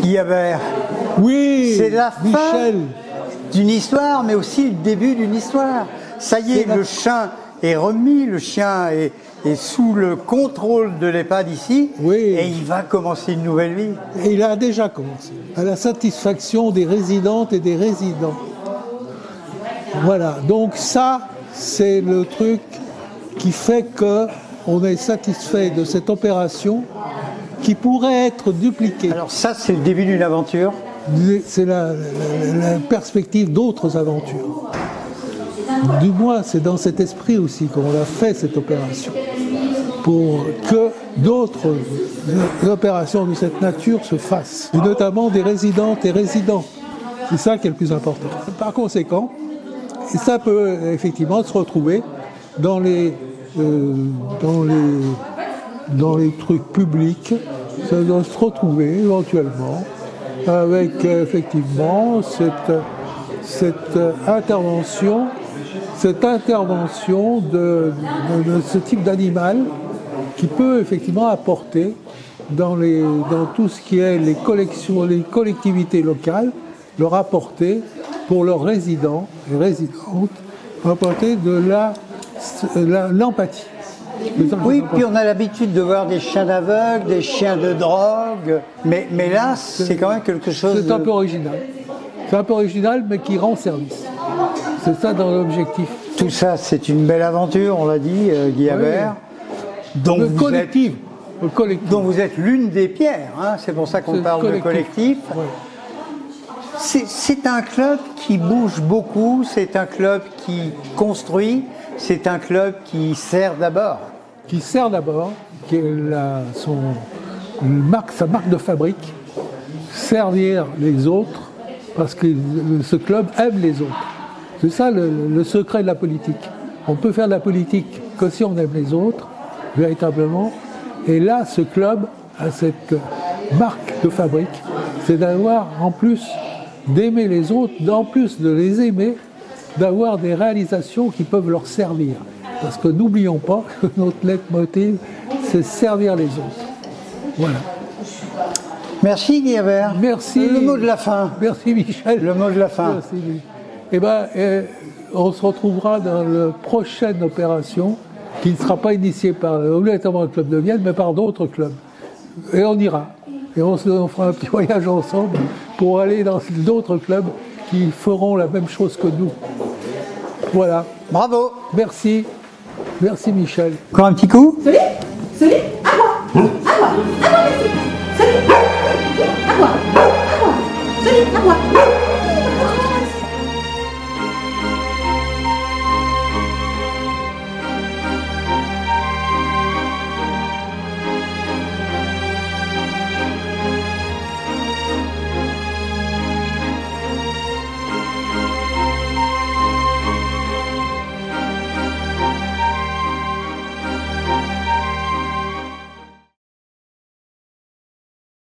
Guillabert. Oui, C'est la Michel. fin d'une histoire, mais aussi le début d'une histoire. Ça y est, le chien est remis, le chien est sous le contrôle de l'EHPAD ici, et il va commencer une nouvelle vie. Et il a déjà commencé, à la satisfaction des résidentes et des résidents. Voilà, donc ça, c'est le truc qui fait qu'on est satisfait de cette opération qui pourrait être dupliquée. Alors ça, c'est le début d'une aventure. C'est la perspective d'autres aventures. Du moins, c'est dans cet esprit aussi qu'on a fait cette opération, pour que d'autres opérations de cette nature se fassent, et notamment des résidentes et résidents. C'est ça qui est le plus important. Par conséquent, ça peut effectivement se retrouver dans les trucs publics, ça doit se retrouver éventuellement avec effectivement cette intervention de ce type d'animal qui peut effectivement apporter dans tout ce qui est les collectivités locales, leur apporter pour leurs résidents et résidentes, apporter de l'empathie. Oui, puis on a l'habitude de voir des chiens d'aveugle, des chiens de drogue, mais là, c'est quand même quelque chose C'est un peu original. C'est un peu original, mais qui rend service. C'est ça dans l'objectif. Tout ça, c'est une belle aventure, on l'a dit, Guillabert. Oui. Dont vous êtes l'une des pierres, hein, c'est pour ça qu'on parle de collectif. Oui. C'est un club qui bouge beaucoup, c'est un club qui construit, c'est un club qui sert d'abord. Qui sert d'abord, qui est sa marque de fabrique, servir les autres, parce que ce club aime les autres. C'est ça le secret de la politique. On peut faire de la politique que si on aime les autres, véritablement. Et là, ce club a cette marque de fabrique, c'est d'avoir, en plus d'aimer les autres, en plus de les aimer, d'avoir des réalisations qui peuvent leur servir. Parce que n'oublions pas que notre leitmotiv, c'est servir les autres. Voilà. Merci Guillabert. Merci. Le mot de la fin. Merci Michel. Le mot de la fin. Merci. Eh bien, on se retrouvera dans la prochaine opération qui ne sera pas initiée obligatoirement le club de Vienne, mais par d'autres clubs. Et on ira. Et on fera un petit voyage ensemble pour aller dans d'autres clubs qui feront la même chose que nous. Voilà. Bravo. Merci. Merci Michel. Encore un petit coup. Salut, à moi, à moi, merci. Salut, à moi, salut, à moi.